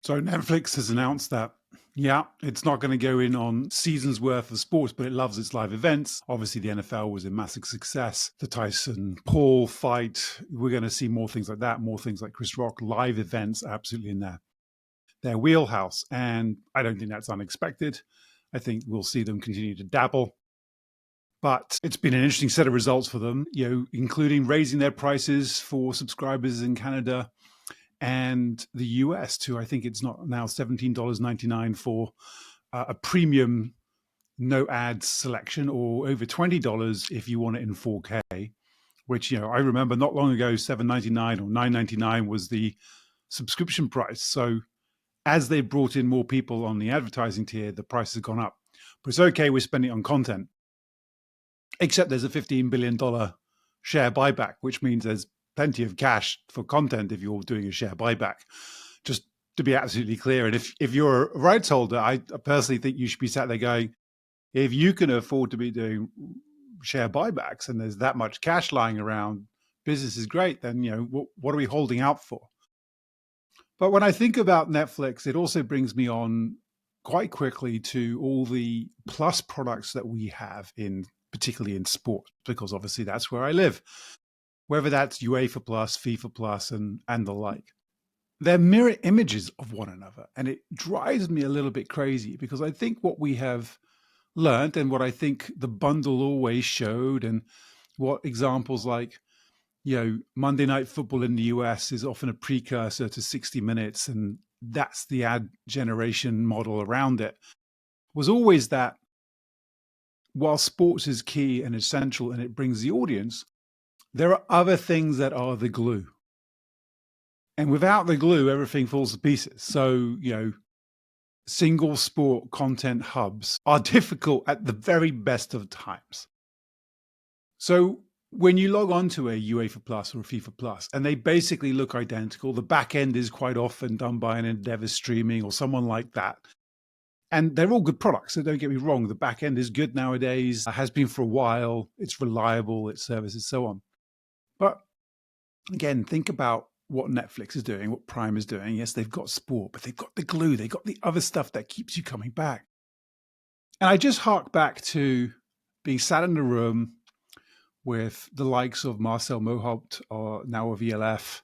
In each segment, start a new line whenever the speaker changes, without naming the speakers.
So Netflix has announced that, yeah, it's not going to go in on seasons worth of sports, but it loves its live events. Obviously, the NFL was a massive success. The Tyson Paul fight, we're going to see more things like that, more things like Chris Rock, live events, absolutely in their wheelhouse. And I don't think that's unexpected. I think we'll see them continue to dabble. But it's been an interesting set of results for them, including raising their prices for subscribers in Canada and the US to, I think it's not now $17.99 for a premium no ads selection, or over $20 if you want it in 4K, which, I remember not long ago, $7.99 or $9.99 was the subscription price. So as they brought in more people on the advertising tier, the price has gone up. But it's okay, we're spending it on content. Except there's a $15 billion share buyback, which means there's plenty of cash for content if you're doing a share buyback, just to be absolutely clear. And if you're a rights holder, I personally think you should be sat there going, if you can afford to be doing share buybacks and there's that much cash lying around, business is great, then what are we holding out for? But when I think about Netflix, it also brings me on quite quickly to all the plus products that we have particularly in sport, because obviously that's where I live. Whether that's UEFA Plus, FIFA Plus, and the like. They're mirror images of one another. And it drives me a little bit crazy, because I think what we have learned, and what I think the bundle always showed, and what examples like, Monday Night Football in the US is often a precursor to 60 Minutes, and that's the ad generation model around it, was always that while sports is key and essential and it brings the audience, there are other things that are the glue. And without the glue, everything falls to pieces. So, single sport content hubs are difficult at the very best of times. So when you log on to a UEFA Plus or a FIFA Plus, and they basically look identical, the back end is quite often done by an Endeavor Streaming or someone like that. And they're all good products, so don't get me wrong. The back end is good nowadays, has been for a while. It's reliable, its services, so on. But again, think about what Netflix is doing, what Prime is doing. Yes, they've got sport, but they've got the glue. They've got the other stuff that keeps you coming back. And I just hark back to being sat in a room with the likes of Marcel Mohaupt, or now of ELF,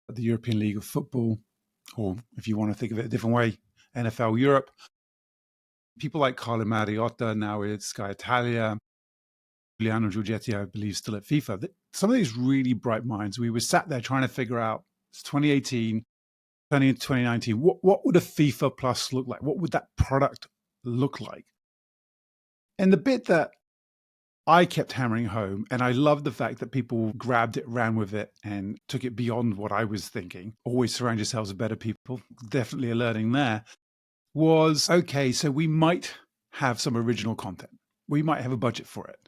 the European League of Football, or if you want to think of it a different way, NFL Europe. People like Carlo Mariotta, now with Sky Italia, Giuliano Giorgetti, I believe, still at FIFA. Some of these really bright minds, we were sat there trying to figure out, it's 2018, turning into 2019, what would a FIFA Plus look like? What would that product look like? And the bit that I kept hammering home, and I love the fact that people grabbed it, ran with it, and took it beyond what I was thinking. Always surround yourselves with better people. Definitely a learning there. Was, okay, so we might have some original content. We might have a budget for it.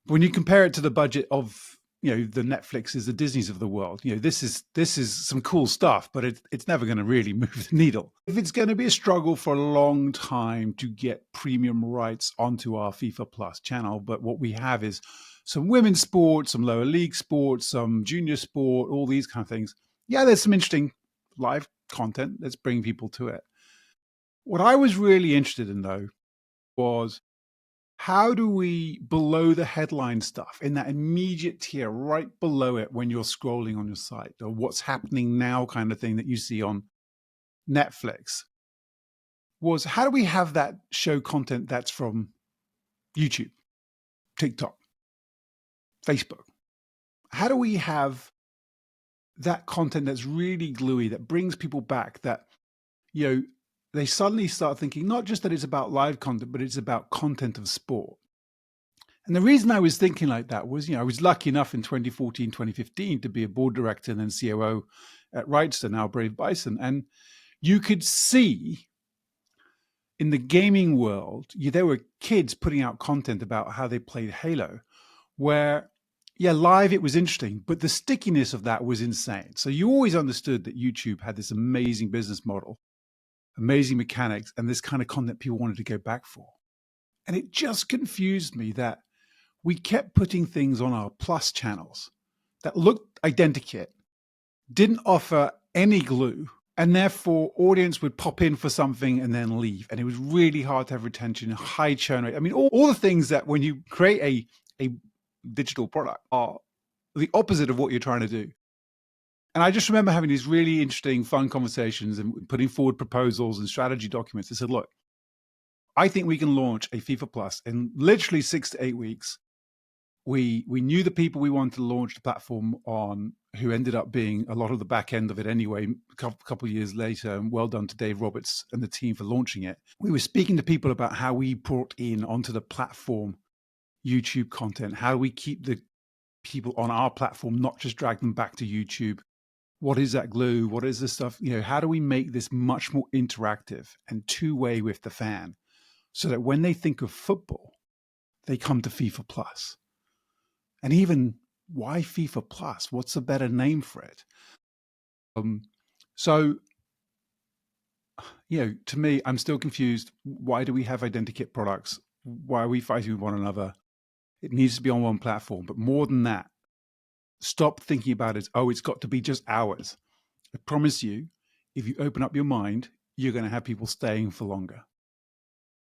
When you compare it to the budget of, the Netflixes, the Disneys of the world, this is some cool stuff, but it's never going to really move the needle. If it's going to be a struggle for a long time to get premium rights onto our FIFA Plus channel, but what we have is some women's sport, some lower league sports, some junior sport, all these kind of things. Yeah, there's some interesting live content that's bringing people to it. What I was really interested in, though, was how do we, below the headline stuff, in that immediate tier right below it when you're scrolling on your site, or what's happening now kind of thing that you see on Netflix, was how do we have that show content that's from YouTube, TikTok, Facebook? How do we have that content that's really gluey, that brings people back, that, they suddenly start thinking not just that it's about live content, but it's about content of sport. And the reason I was thinking like that was, I was lucky enough in 2014, 2015 to be a board director and then COO at Rightster, now Brave Bison. And you could see in the gaming world, there were kids putting out content about how they played Halo, where, live it was interesting, but the stickiness of that was insane. So you always understood that YouTube had this amazing business model, amazing mechanics, and this kind of content people wanted to go back for. And it just confused me that we kept putting things on our Plus channels that looked identical, didn't offer any glue, And therefore, audience would pop in for something and then leave. And it was really hard to have retention, high churn rate. I mean, all the things that when you create a digital product are the opposite of what you're trying to do. And I just remember having these really interesting, fun conversations and putting forward proposals and strategy documents. I said, look, I think we can launch a FIFA Plus in literally 6 to 8 weeks. We knew the people we wanted to launch the platform on, who ended up being a lot of the back end of it anyway, a couple of years later. And well done to Dave Roberts and the team for launching it. We were speaking to people about how we brought in onto the platform YouTube content. How do we keep the people on our platform, not just drag them back to YouTube? What is that glue? What is this stuff? How do we make this much more interactive and two-way with the fan so that when they think of football, they come to FIFA Plus? And even, why FIFA Plus? What's a better name for it? So, to me, I'm still confused. Why do we have identikit products? Why are we fighting with one another? It needs to be on one platform. But more than that, stop thinking about it as, it's got to be just ours. I promise you, if you open up your mind, you're going to have people staying for longer.